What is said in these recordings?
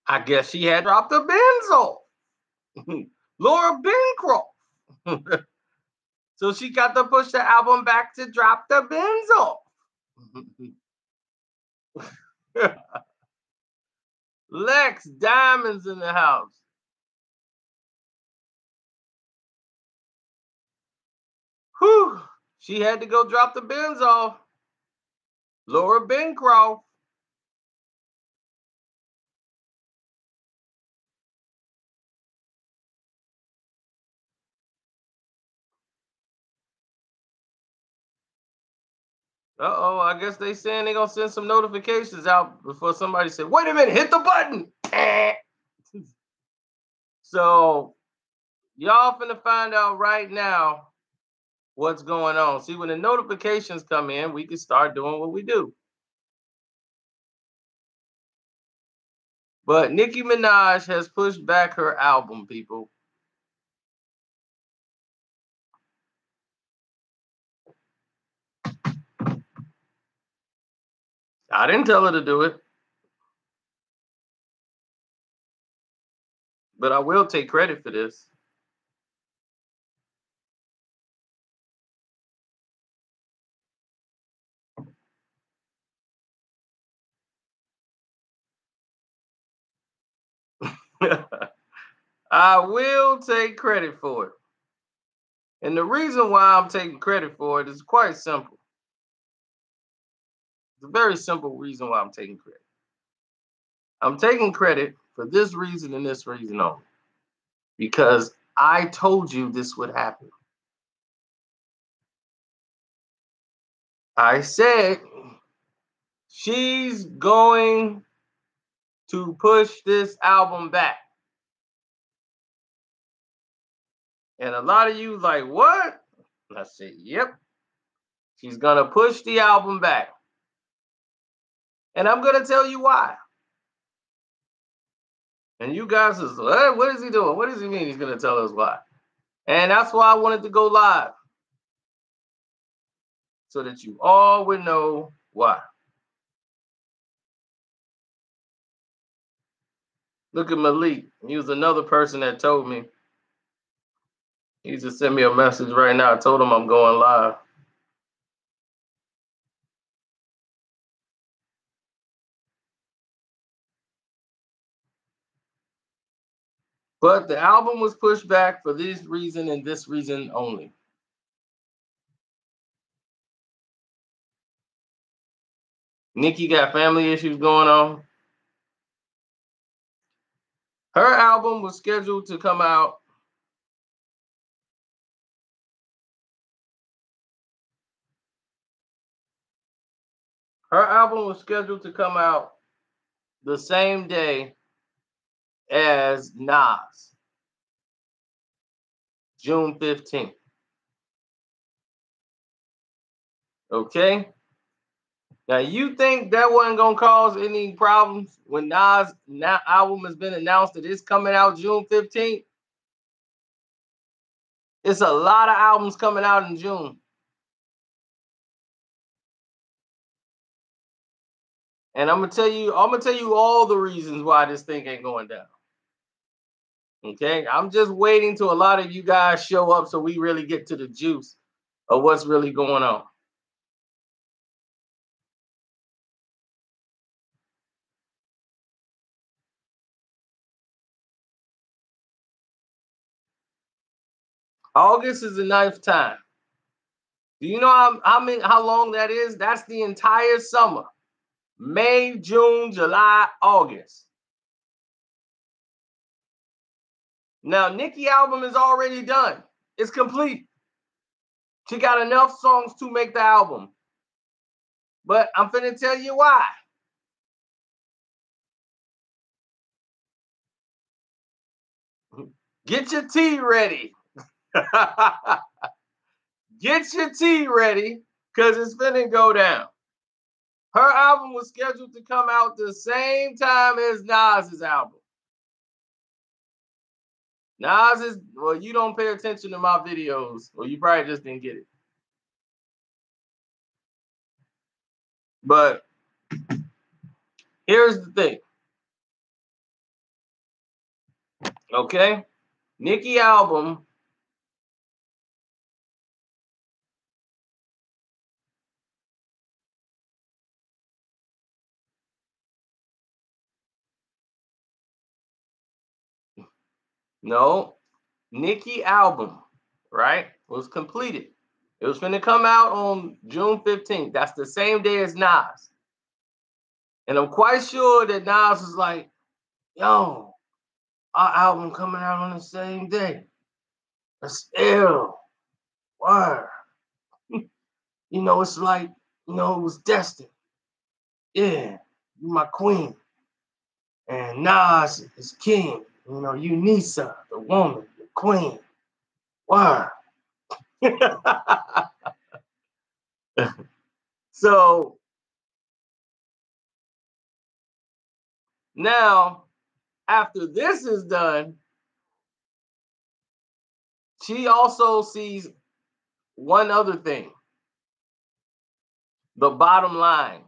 I guess she had dropped the benzo. Laura Bancroft. So she got to push the album back to drop the benzo. Lex Diamond's in the house. Whew. She had to go drop the bins off. Laura Bancroft. Uh-oh, I guess they saying they're going to send some notifications out before somebody said, wait a minute, hit the button. So y'all finna find out right now what's going on. See, when the notifications come in, we can start doing what we do. But Nicki Minaj has pushed back her album, people. I didn't tell her to do it. But I will take credit for this. I will take credit for it. And the reason why I'm taking credit for it is quite simple. It's a very simple reason why I'm taking credit. I'm taking credit for this reason and this reason only. Because I told you this would happen. I said she's going to push this album back. And a lot of you like, what? And I said, yep. She's going to push the album back. And I'm going to tell you why. And you guys is, what is he doing? What does he mean he's going to tell us why? And that's why I wanted to go live. So that you all would know why. Look at Malik. He was another person that told me. He just sent me a message right now. I told him I'm going live. But the album was pushed back for this reason and this reason only. Nicki got family issues going on. Her album was scheduled to come out the same day as Nas, June 15th. Okay? Now, you think that wasn't going to cause any problems when Nas' album has been announced that it's coming out June 15th? It's a lot of albums coming out in June. And I'm gonna tell you all the reasons why this thing ain't going down. Okay, I'm just waiting till a lot of you guys show up so we really get to the juice of what's really going on. August is the 9th time. Do you know how long that is? That's the entire summer. May, June, July, August. Now, Nicki album is already done. It's complete. She got enough songs to make the album. But I'm finna tell you why. Get your tea ready. Get your tea ready because it's finna go down. Her album was scheduled to come out the same time as Nas's album. Nas is, well, you don't pay attention to my videos, or you probably just didn't get it. But here's the thing. Okay? Nicki album. No, Nicki album, right? Was completed. It was going to come out on June 15th. That's the same day as Nas. And I'm quite sure that Nas was like, yo, our album coming out on the same day. That's ill. Word. It's like, it was destined. Yeah, you my queen. And Nas is king. You Nisa, the woman, the queen. Word. So now, after this is done, she also sees one other thing, the bottom line.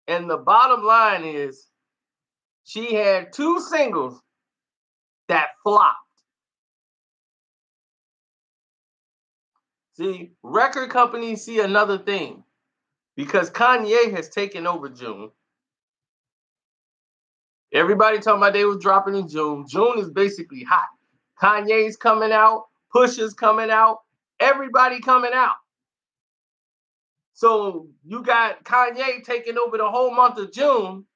And the bottom line is she had 2 singles that flopped. See, record companies see another thing because Kanye has taken over June. Everybody talking about they was dropping in June. June is basically hot. Kanye's coming out, Pusha's coming out, everybody coming out. So you got Kanye taking over the whole month of June.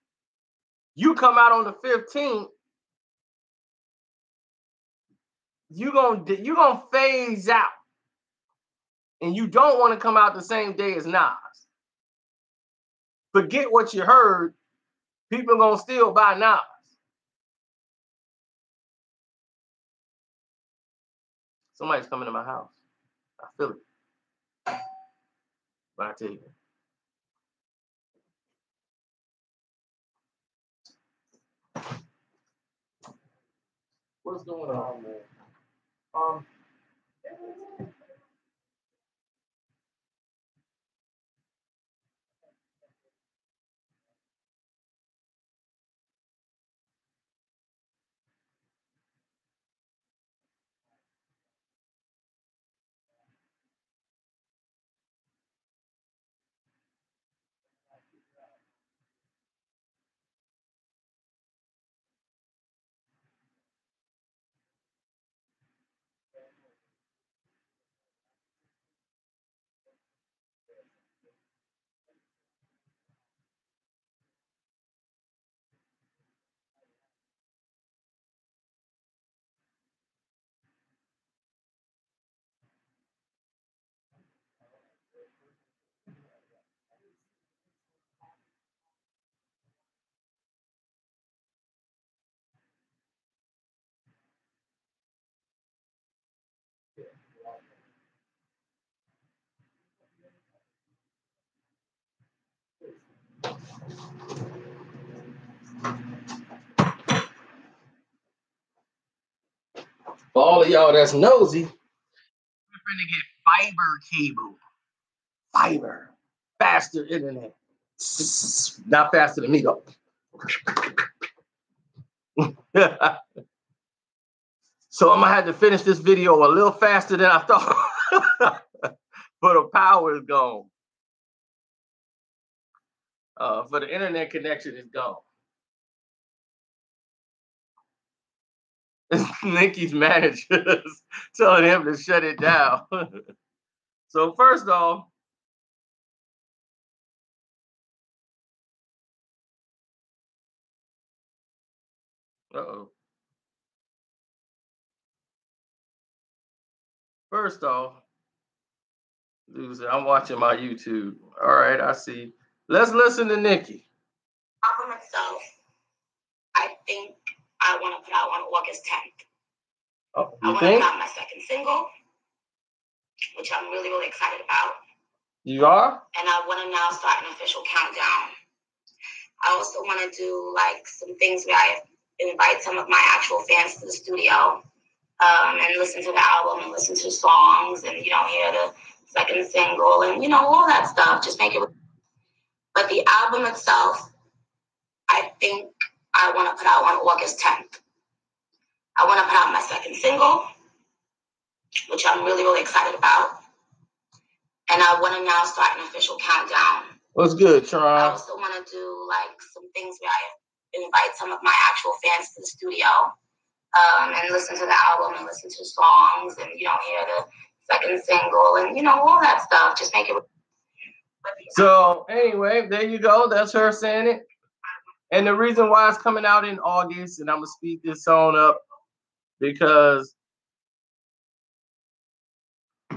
You come out on the 15th. You're gonna phase out. And you don't want to come out the same day as Nas. Forget what you heard. People gonna still buy Nas. Somebody's coming to my house. I feel it. But I tell you. What's going on, man? For all of y'all that's nosy, we're gonna get fiber cable. Fiber. Faster internet. Not faster than me though. So I'm gonna have to finish this video a little faster than I thought. But the power is gone. For the internet connection is gone. Nicki's managers telling him to shut it down. So first off, uh-oh. First off, dude said, I'm watching my YouTube. All right, I see. Let's listen to Nicki. Album itself, I think I want to put out on August 10th. Oh, I want to put out my second single, which I'm really, really excited about. You are? And I want to now start an official countdown. I also want to do like some things where I invite some of my actual fans to the studio and listen to the album and listen to the songs and, hear the second single and, all that stuff. Just make it. But the album itself, I think I want to put out on August 10th. I want to put out my second single, which I'm really, really excited about. And I want to now start an official countdown. What's good, Tron? I also want to do like some things where I invite some of my actual fans to the studio and listen to the album and listen to the songs and, you know, hear the second single and, you know, all that stuff. Just make it. So anyway, there you go. That's her saying it. And the reason why it's coming out in August, and I'm going to speed this song up because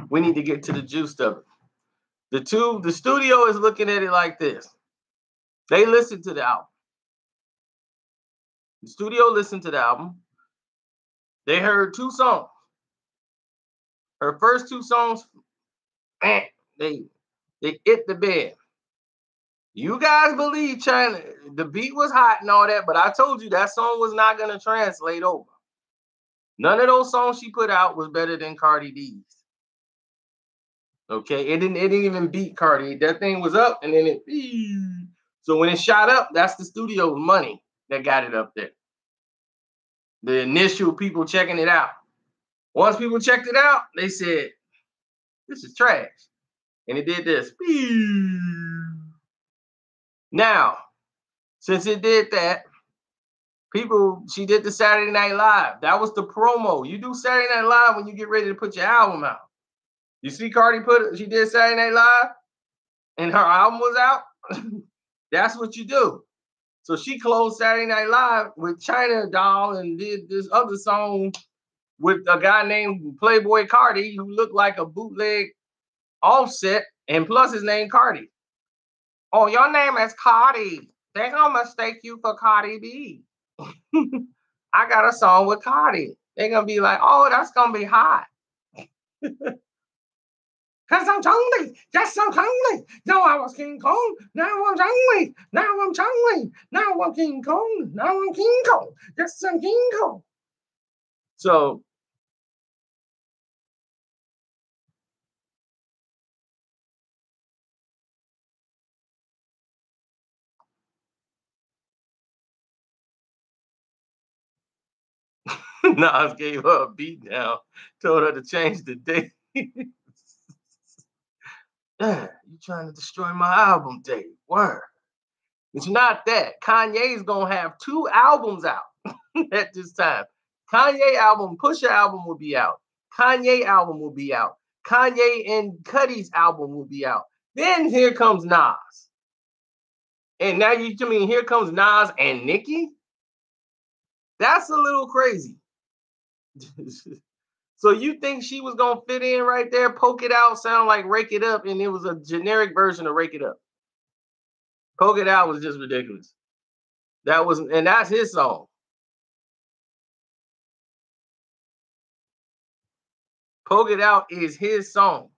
we need to get to the juice of it. The studio is looking at it like this. They listened to the album. The studio listened to the album. They heard 2 songs. Her first 2 songs, they hit the bed. You guys believe China, the beat was hot and all that, but I told you that song was not going to translate over. None of those songs she put out was better than Cardi B's. Okay, it didn't even beat Cardi. That thing was up and then it. So when it shot up, that's the studio money that got it up there. The initial people checking it out. Once people checked it out, they said, this is trash. And it did this. Now, since it did that, she did the Saturday Night Live. That was the promo. You do Saturday Night Live when you get ready to put your album out. You see Cardi she did Saturday Night Live and her album was out. That's what you do. So she closed Saturday Night Live with China Doll and did this other song with a guy named Playboy Cardi who looked like a bootleg Offset, and plus his name Cardi. Oh, your name is Cardi. They're gonna mistake you for Cardi B. I got a song with Cardi. They're gonna be like, oh, that's gonna be hot. Cause I'm Chun-Li. Yes, I'm Chun-Li. No, I was King Kong. Now I'm Chun-Li. Now I'm Chun-Li. Now I'm King Kong. Now I'm King Kong. Yes, I'm King Kong. So Nas gave her a beat down, told her to change the date. You trying to destroy my album date. Word. It's not that. Kanye's gonna have 2 albums out at this time. Kanye album, Pusha album will be out. Kanye album will be out. Kanye and Cudi's album will be out. Then here comes Nas. And now here comes Nas and Nicki? That's a little crazy. So you think she was gonna fit in right there, poke it out, sound like Rake It Up, and it was a generic version of Rake It Up. Poke It Out was just ridiculous. And that's his song. Poke It Out is his song.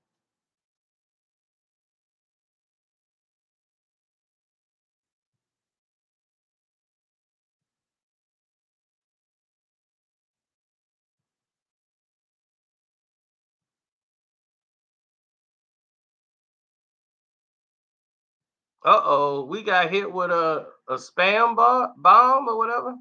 Uh-oh, we got hit with a spam bomb or whatever.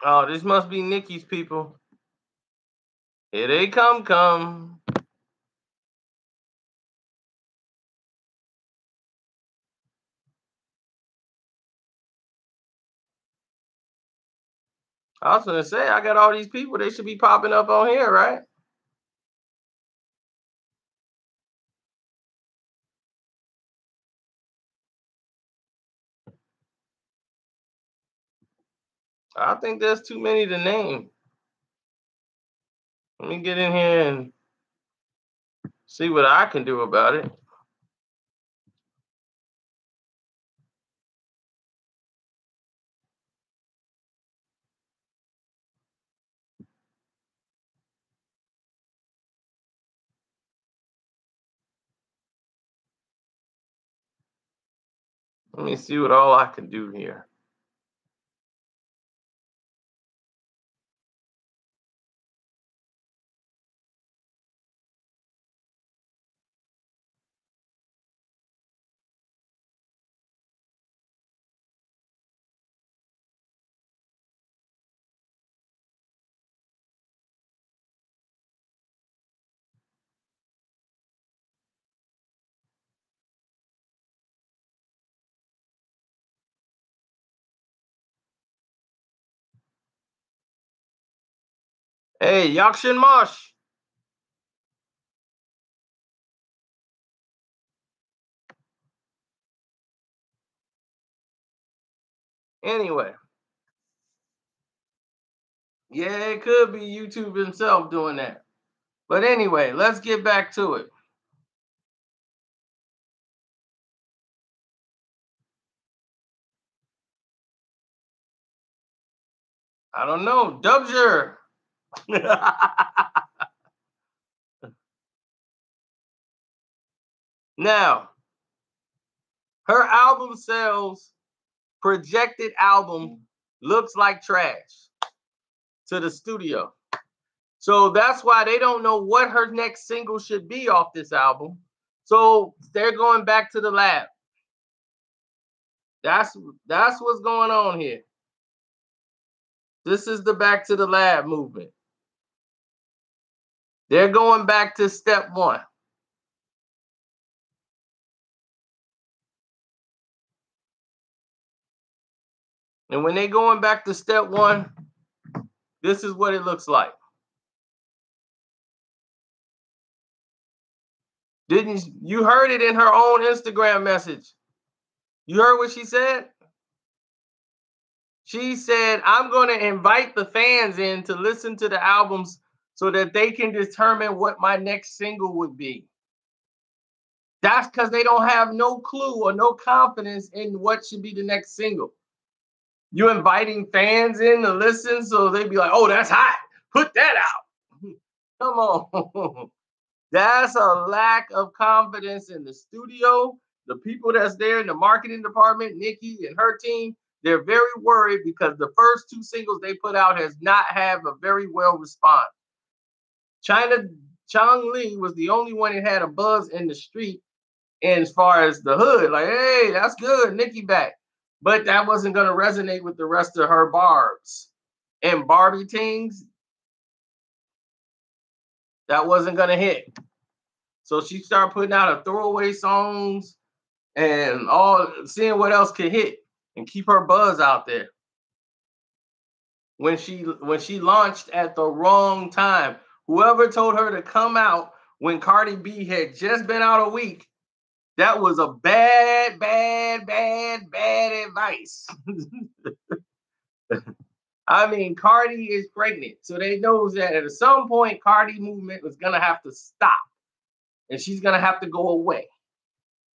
Oh, this must be Nicki's people. Here they come. I was gonna say, I got all these people, they should be popping up on here, right? I think there's too many to name. Let me get in here and see what I can do about it. Let me see what all I can do here. Hey, Yakshin Mosh. Anyway. Yeah, it could be YouTube himself doing that. But anyway, let's get back to it. I don't know. Dubjer. Now, her album sales, projected album, looks like trash to the studio. So that's why they don't know what her next single should be off this album. So they're going back to the lab. That's what's going on here. This is the back to the lab movement. They're going back to step one. And when they're going back to step one, this is what it looks like. Didn't you heard it in her own Instagram message? You heard what she said? She said, I'm going to invite the fans in to listen to the albums so that they can determine what my next single would be. That's because they don't have no clue or no confidence in what should be the next single. You inviting fans in to listen so they be like, oh, that's hot. Put that out. Come on. That's a lack of confidence in the studio. The people that's there in the marketing department, Nicki and her team, they're very worried because the first two singles they put out has not had a very well response. Chang Li was the only one that had a buzz in the street. And as far as the hood, like, hey, that's good, Nicki back. But that wasn't going to resonate with the rest of her barbs. And Barbie Tings, that wasn't going to hit. So she started putting out a throwaway songs and seeing what else could hit and keep her buzz out there. When she launched at the wrong time, whoever told her to come out when Cardi B had just been out a week, that was a bad advice. I mean, Cardi is pregnant, so they know that at some point Cardi movement was gonna have to stop, and she's gonna have to go away.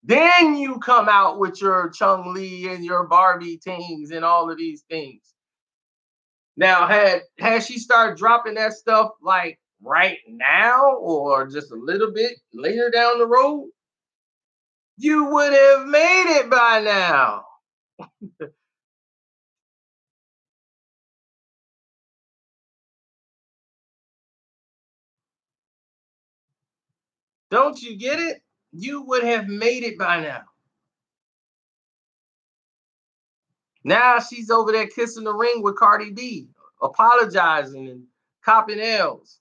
Then you come out with your Chung Li and your Barbie Tings and all of these things. Now, had she started dropping that stuff like right now or just a little bit later down the road, you would have made it by now. Don't you get it? You would have made it by now. Now she's over there kissing the ring with Cardi B, apologizing and copping L's.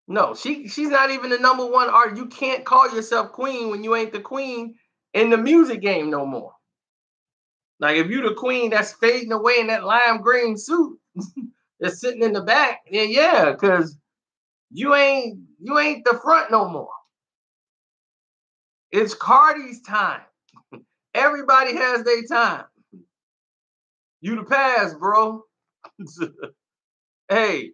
No, she's not even the number one art. You can't call yourself queen when you ain't the queen in the music game no more. Like if you the queen that's fading away in that lime green suit that's sitting in the back, yeah, because you ain't the front no more. It's Cardi's time. Everybody has their time. You the past, bro. Hey,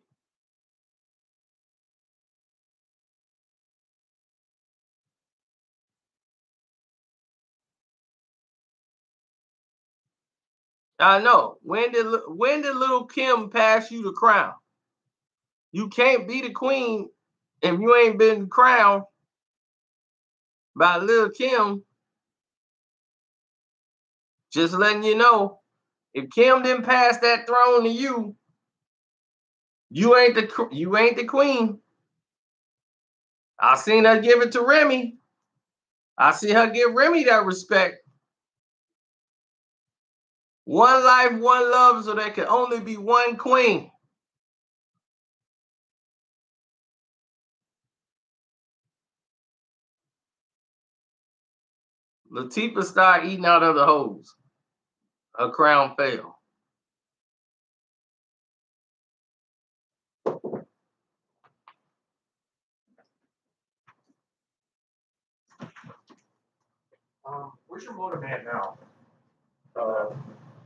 I know. When did little Kim pass you the crown? You can't be the queen if you ain't been crowned by little Kim. Just letting you know, if Kim didn't pass that throne to you, you ain't the queen. I seen her give it to Remy. I see her give Remy that respect. One life, one love, so there can only be one queen. Latifah started eating out other hoes. Her crown fell. Where's your motor man now?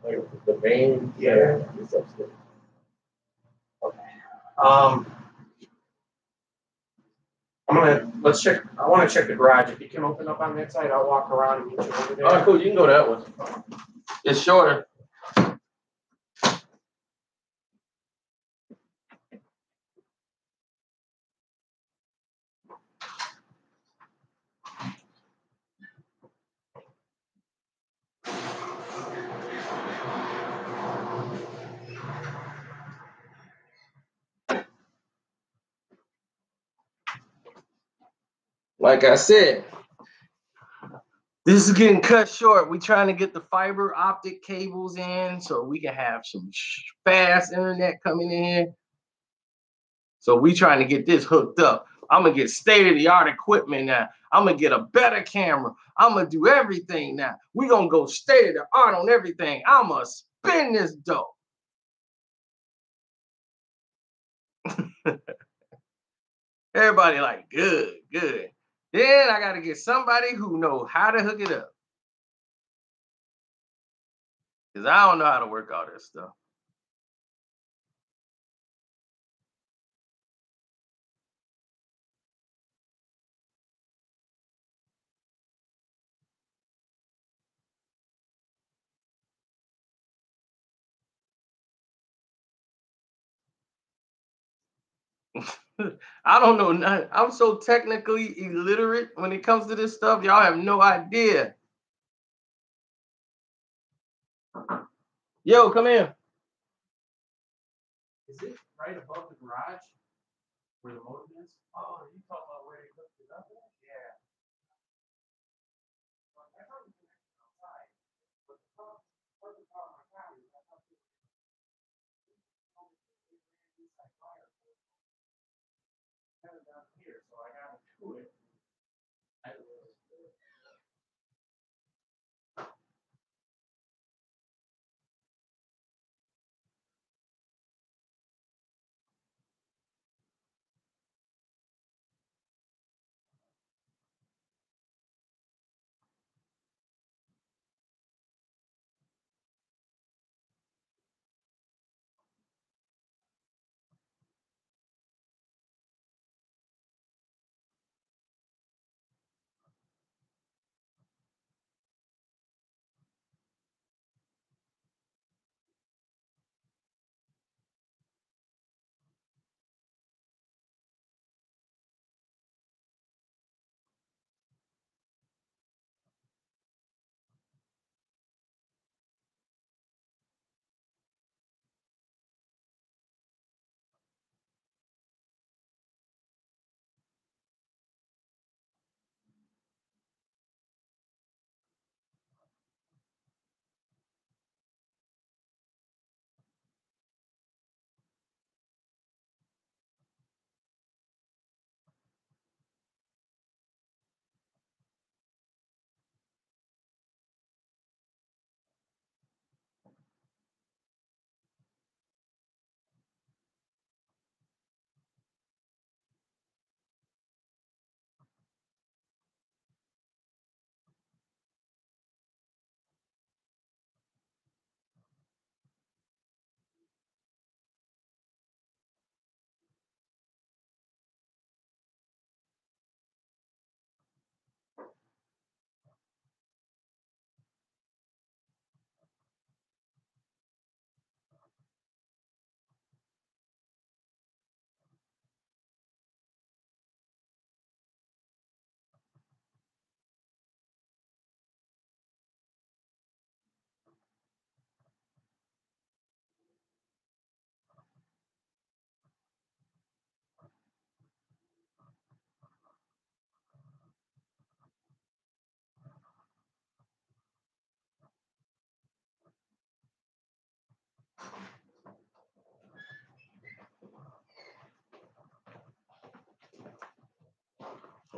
Like the vein, Yeah. it's upstairs. Okay. Let's check. I want to check the garage. If you can open up on that side, I'll walk around and meet you over there. All right, cool. You can go that way. It's shorter. Like I said, this is getting cut short. We're trying to get the fiber optic cables in so we can have some fast internet coming in. So we trying to get this hooked up. I'm going to get state-of-the-art equipment now. I'm going to get a better camera. I'm going to do everything now. We're going to go state-of-the-art on everything. I'm going to spin this dough. Everybody like, good, good. Then I got to get somebody who knows how to hook it up. Because I don't know how to work all this stuff. I don't know nothing. I'm so technically illiterate when it comes to this stuff. Y'all have no idea. Yo, come here. Is it right above the garage where the motor is? Oh, you talking about where they hooked it up? Yeah. I thought it was connected outside, but the part of my car is I thought it was inside wire. Kind of down here, so I got to it.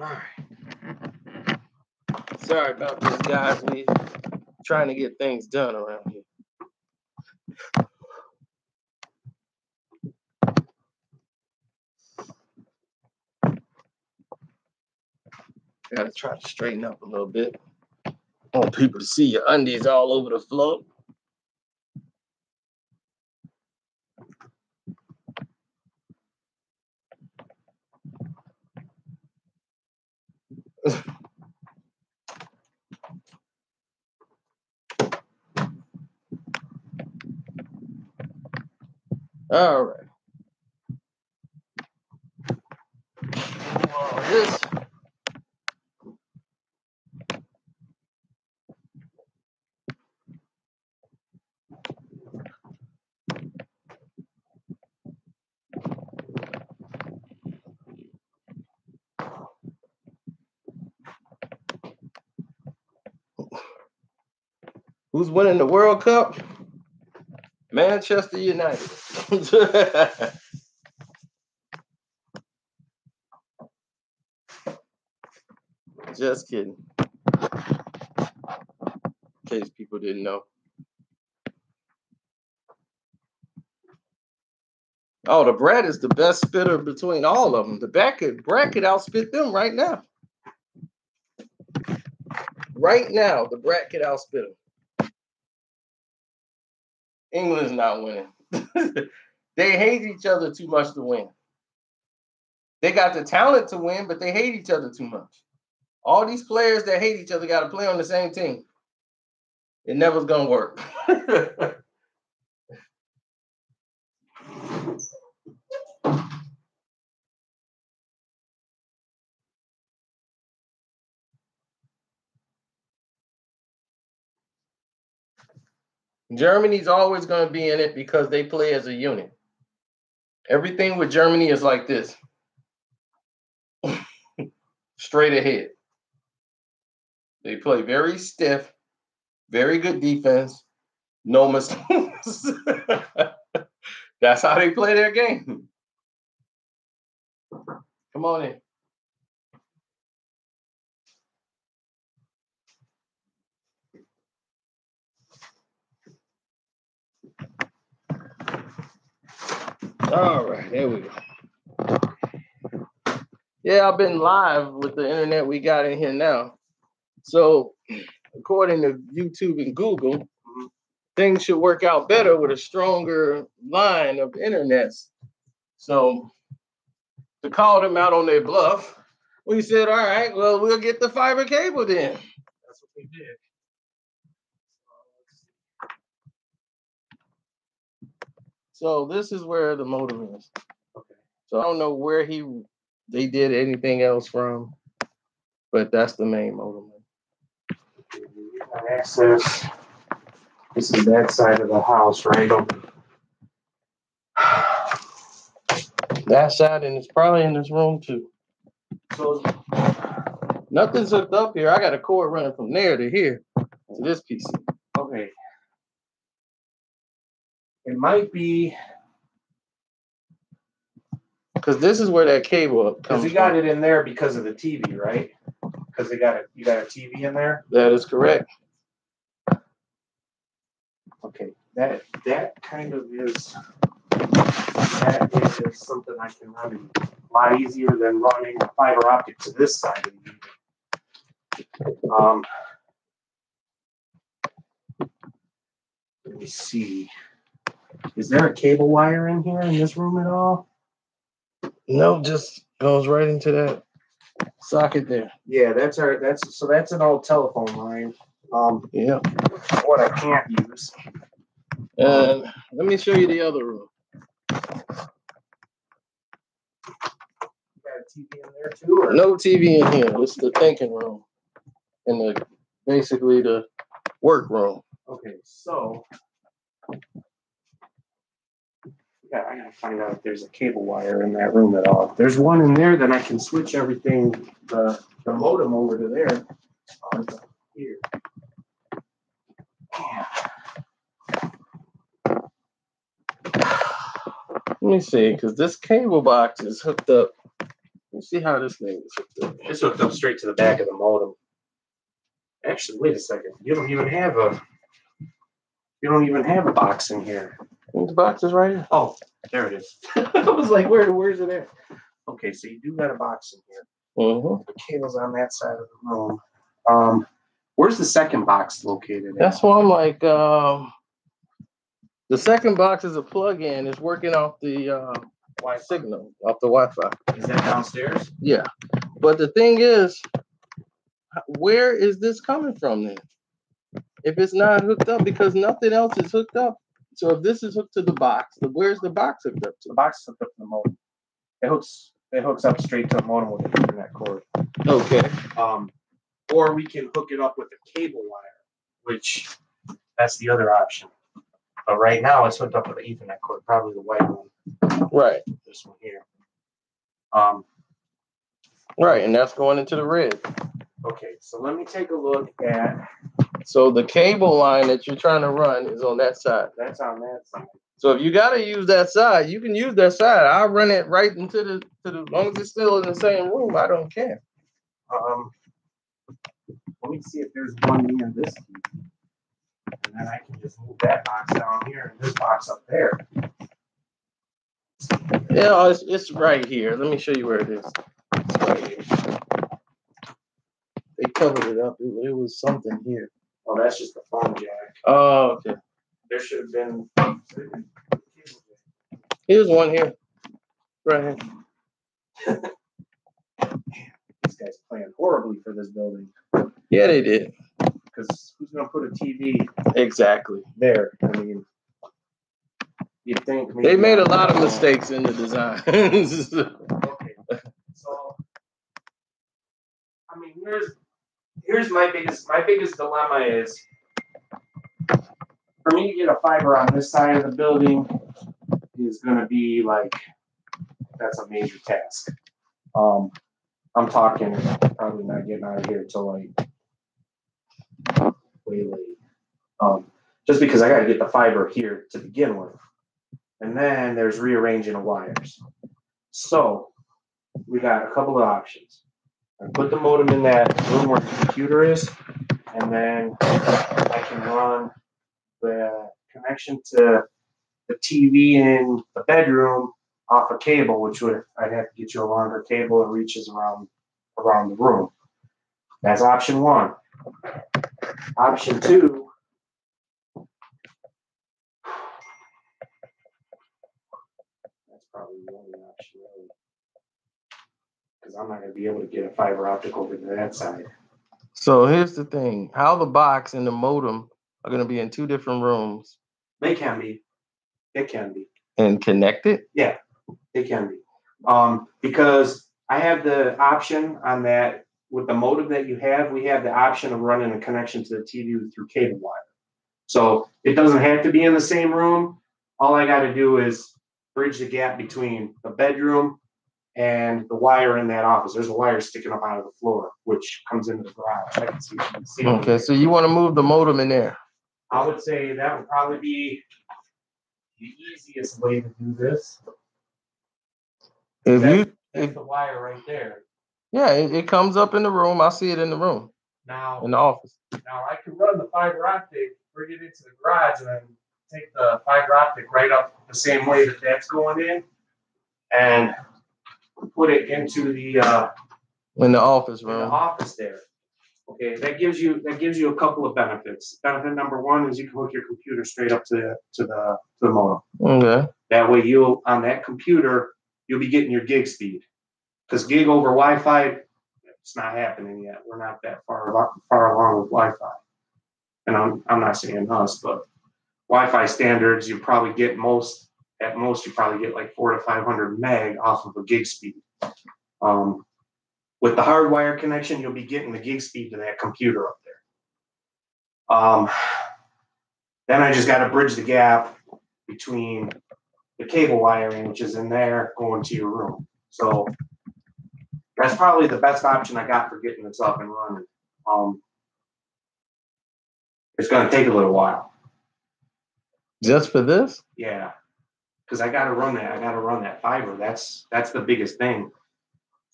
All right. Sorry about this, guys. We trying to get things done around here. Gotta try to straighten up a little bit. I want people to see your undies all over the floor. All right. All this. Who's winning the World Cup? Manchester United. Just kidding. In case people didn't know. Oh, the Brat is the best spitter between all of them. The Brat could outspit them right now. Right now, the Brat could outspit them. England's not winning. They hate each other too much to win. They got the talent to win, but they hate each other too much. All these players that hate each other got to play on the same team. It never's going to work. Germany's always going to be in it because they play as a unit. Everything with Germany is like this. Straight ahead. They play very stiff, very good defense, no mistakes. That's how they play their game. Come on in. All right, there we go. Yeah, I've been live with the internet we got in here now. So, according to YouTube and Google, things should work out better with a stronger line of internets. So, to call them out on their bluff, we said, all right, well, we'll get the fiber cable then. That's what we did. So this is where the modem is. Okay. So I don't know where they did anything else from, but that's the main modem. Access. This is that side of the house, right? That side, and it's probably in this room too. So nothing's hooked up here. I got a cord running from there to here to this PC. okay. It might be because this is where that cable comes from. Because you got it in there because of the TV, right? Because you got a TV in there. That is correct. Okay, that kind of is something I can run a lot easier than running fiber optic to this side of the unit. Let me see. Is there a cable wire in here in this room at all? No, just goes right into that socket there. Yeah, that's an old telephone line. Yeah. What I can't use. And let me show you the other room. Got a TV in there too? Or? No TV in here. This is the thinking room. And basically the work room. Okay, so yeah, I gotta find out if there's a cable wire in that room at all. If there's one in there, then I can switch everything, the modem over to there. Here. Let me see, because this cable box is hooked up. Let me see how this thing is hooked up. It's hooked up straight to the back of the modem. actually, wait a second. You don't even have a box in here. The box is right here. Oh, there it is. I was like, where's it at? Okay, so you do got a box in here. Mm-hmm. The cable's on that side of the room. Where's the second box located? That's why I'm like, the second box is a plug-in. It's working off the signal, off the Wi-Fi. Is that downstairs? Yeah. But the thing is, where is this coming from then? If it's not hooked up, because nothing else is hooked up. So if this is hooked to the box, where's the box hooked up to? The box is hooked up to the modem. It hooks up straight to the modem with the Ethernet cord. Okay. Or we can hook it up with a cable wire, which that's the other option. But right now it's hooked up with the Ethernet cord, probably the white one. Right. This one here. Right, and that's going into the red. Okay, so let me take a look at. So the cable line that you're trying to run is on that side. That's on that side. So if you got to use that side, you can use that side. I'll run it right into the as long as it's still in the same room. I don't care. Let me see if there's one near this TV. And then I can just move that box down here and this box up there. Yeah, it's right here. Let me show you where it is. It's right here. They covered it up. It was something here. Oh, that's just the phone jack. Oh, okay. There should have been. Here's one here. Right here. These guys planned horribly for this building. Yeah, they did. Because who's going to put a TV Exactly. there? I mean, you'd think. They made a lot of mistakes in the design. Okay. So, I mean, here's my biggest dilemma is for me to get a fiber on this side of the building is going to be like, that's a major task. I'm talking probably not getting out of here till like way late. Just because I got to get the fiber here to begin with. And then there's rearranging of wires. So we got a couple of options. I put the modem in that room where the computer is, and then I can run the connection to the TV in the bedroom off a cable, which I'd have to get you a longer cable that reaches around the room. That's option one. Option two. That's probably the only option really, because I'm not going to be able to get a fiber optic over to that side. So here's the thing: how the box and the modem are going to be in two different rooms. They can be. It can be. And connected? Yeah, it can be. Because I have the option on that with the modem that you have. We have the option of running a connection to the TV through cable wire. So it doesn't have to be in the same room. All I got to do is bridge the gap between the bedroom and the wire in that office. There's a wire sticking up out of the floor, which comes into the garage. I can see. Okay, so you want to move the modem in there? I would say that would probably be the easiest way to do this. That's the wire right there. Yeah, it comes up in the room. I see it in the room. Now in the office. Now I can run the fiber optic, bring it into the garage, and then take the fiber optic right up the same way that that's going in, and put it into the in the office room. In the office there. Okay, that gives you a couple of benefits. Benefit number one is you can hook your computer straight up to the modem. Okay. That way on that computer you'll be getting your gig speed. Because gig over Wi-Fi, it's not happening yet. We're not that far along with Wi-Fi. And I'm not saying us, but Wi-Fi standards, you probably get at most you probably get like 400 to 500 meg off of a gig speed. With the hardwire connection, you'll be getting the gig speed to that computer up there. Then I just got to bridge the gap between the cable wiring, which is in there, going to your room. So that's probably the best option I got for getting this up and running. It's going to take a little while. Just for this? Yeah, because I got to run that. I got to run that fiber. That's the biggest thing.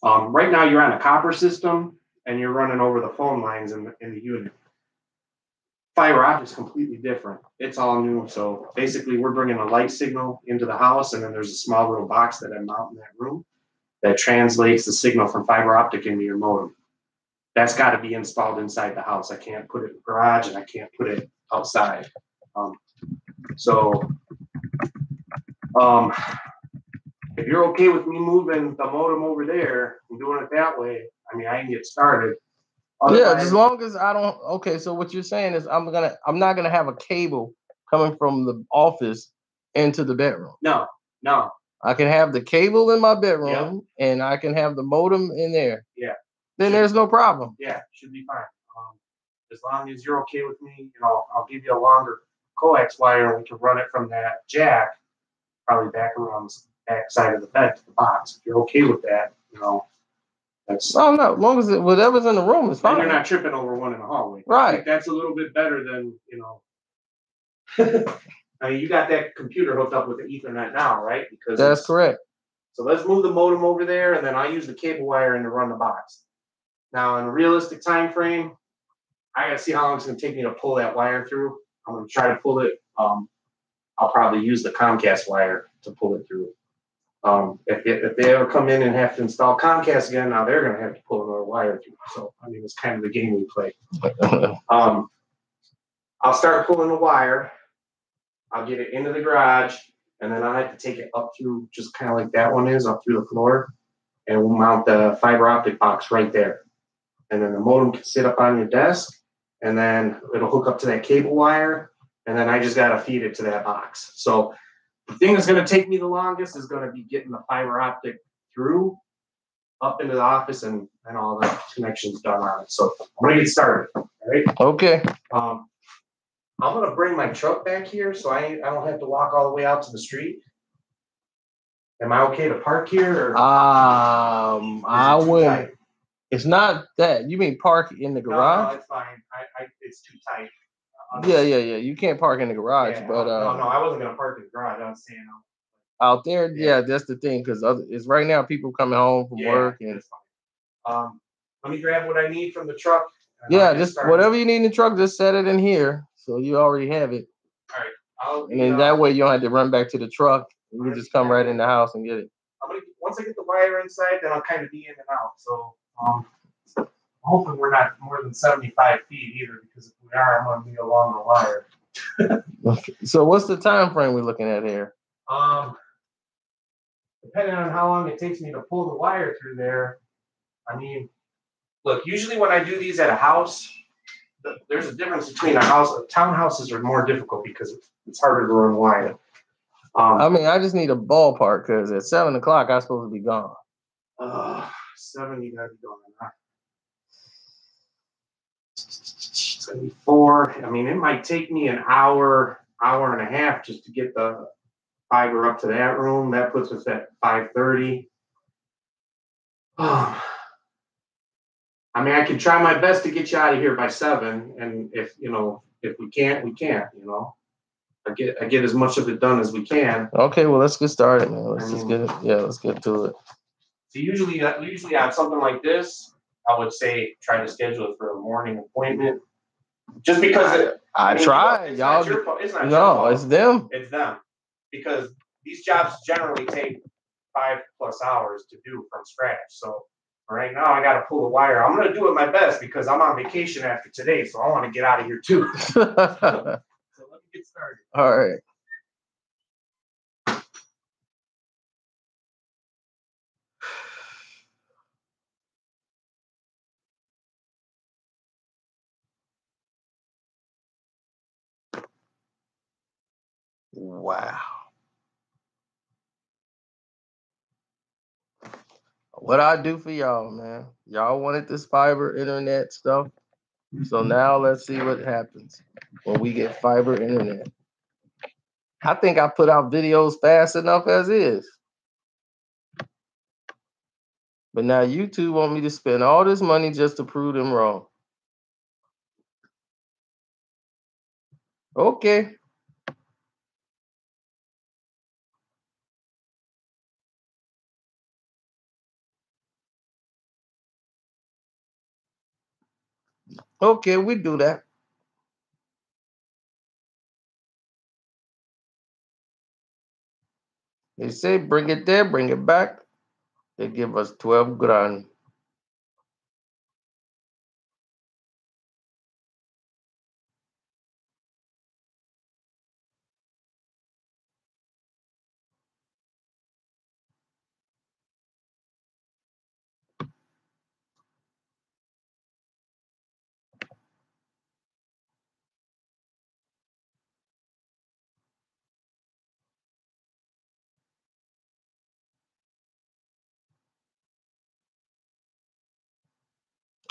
Right now you're on a copper system and you're running over the phone lines in the unit. fiber optic is completely different. It's all new. So basically, we're bringing a light signal into the house, and then there's a small little box that I mount in that room that translates the signal from fiber optic into your modem. That's got to be installed inside the house. I can't put it in the garage, and I can't put it outside. So if you're okay with me moving the modem over there and doing it that way, I mean, I can get started. Yeah, as long as I don't. Okay, so what you're saying is I'm not gonna have a cable coming from the office into the bedroom. No. I can have the cable in my bedroom, and I can have the modem in there. Yeah. Then there's no problem. Yeah, should be fine. As long as you're okay with me, I'll give you a longer coax wire, and we can run it from that jack, probably back around the back side of the bed to the box. If you're okay with that, that's. No, as long as whatever's in the room is fine. You're not tripping over one in the hallway. Right. I think that's a little bit better than, I mean, you got that computer hooked up with the Ethernet now, right? Because that's correct. So let's move the modem over there, and then I use the cable wire to run the box. Now, in a realistic time frame, I gotta see how long it's gonna take me to pull that wire through. I'm gonna try to pull it. I'll probably use the Comcast wire to pull it through. If they ever come in and have to install Comcast again, now they're gonna have to pull another wire through. So I mean, it's kind of the game we play. I'll start pulling the wire. I'll get it into the garage, and then I have to take it up through, just kind of like that one is, up through the floor, and we'll mount the fiber optic box right there. And then the modem can sit up on your desk, and then it'll hook up to that cable wire, and then I just got to feed it to that box. So the thing that's going to take me the longest is going to be getting the fiber optic through up into the office and all the connections done on it. So I'm going to get started. All right. Okay. I'm going to bring my truck back here so I don't have to walk all the way out to the street. Am I okay to park here? Or I wouldn't. It's not that. You mean park in the garage? No, it's fine. It's too tight. Yeah. You can't park in the garage, but no, I wasn't gonna park in the garage. I was saying out there. Yeah, that's the thing, because it's right now people coming home from work and. That's fine. Let me grab what I need from the truck. Yeah, just whatever you need in the truck, just set it in here, so you already have it. All right. And then that way you don't have to run back to the truck. You can just come right in the house and get it. Once I get the wire inside, then I'll kind of be in and out. So I'm hoping we're not more than 75 feet either, because if we are, I'm going to be along the wire. Okay. So what's the time frame we're looking at here? Depending on how long it takes me to pull the wire through there. I mean, look, usually when I do these at a house, there's a difference between a house. Townhouses are more difficult because it's harder to run wire. I mean, I just need a ballpark, because at 7 o'clock I'm supposed to be gone. 7, you gotta be going. 74. I mean, it might take me an hour and a half just to get the fiber up to that room. That puts us at 5:30. I mean, I can try my best to get you out of here by 7, and if we can't, we can't. I get as much of it done as we can. Okay, well, let's get started, man. Let's get it. Yeah, let's get to it. So usually on something like this, I would say try to schedule it for a morning appointment. Just because I tried, it's y'all. Not your fault. It's not your no, fault. it's them. It's them, because these jobs generally take 5+ hours to do from scratch. So right now, I got to pull the wire. I'm going to do it my best because I'm on vacation after today, so I want to get out of here too. So let me get started. All right. Wow. What I do for y'all, man. Y'all wanted this fiber internet stuff. So now let's see what happens when we get fiber internet. I think I put out videos fast enough as is. But now YouTube want me to spend all this money just to prove them wrong. Okay. Okay, we do that. They say bring it there, bring it back. They give us 12 grand.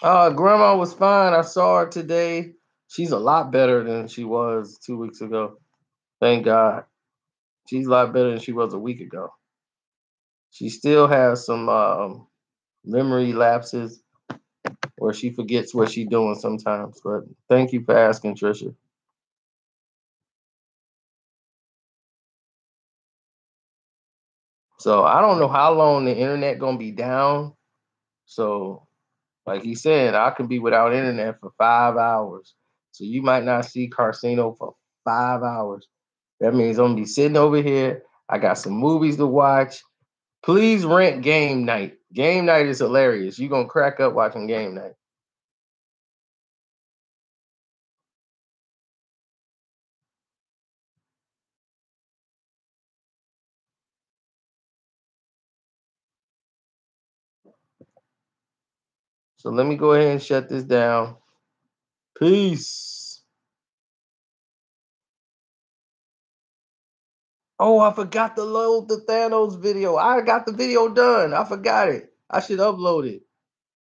Grandma was fine. I saw her today. She's a lot better than she was 2 weeks ago. Thank God. She's a lot better than she was a week ago. She still has some memory lapses where she forgets what she's doing sometimes. But thank you for asking, Trisha. So I don't know how long the internet gonna be down. So like he said, I can be without internet for 5 hours. So you might not see Carcino for 5 hours. That means I'm gonna be sitting over here. I got some movies to watch. Please rent Game Night. Game Night is hilarious. You're gonna crack up watching Game Night. So let me go ahead and shut this down. Peace. Oh, I forgot to load the Thanos video. I got the video done. I forgot it. I should upload it.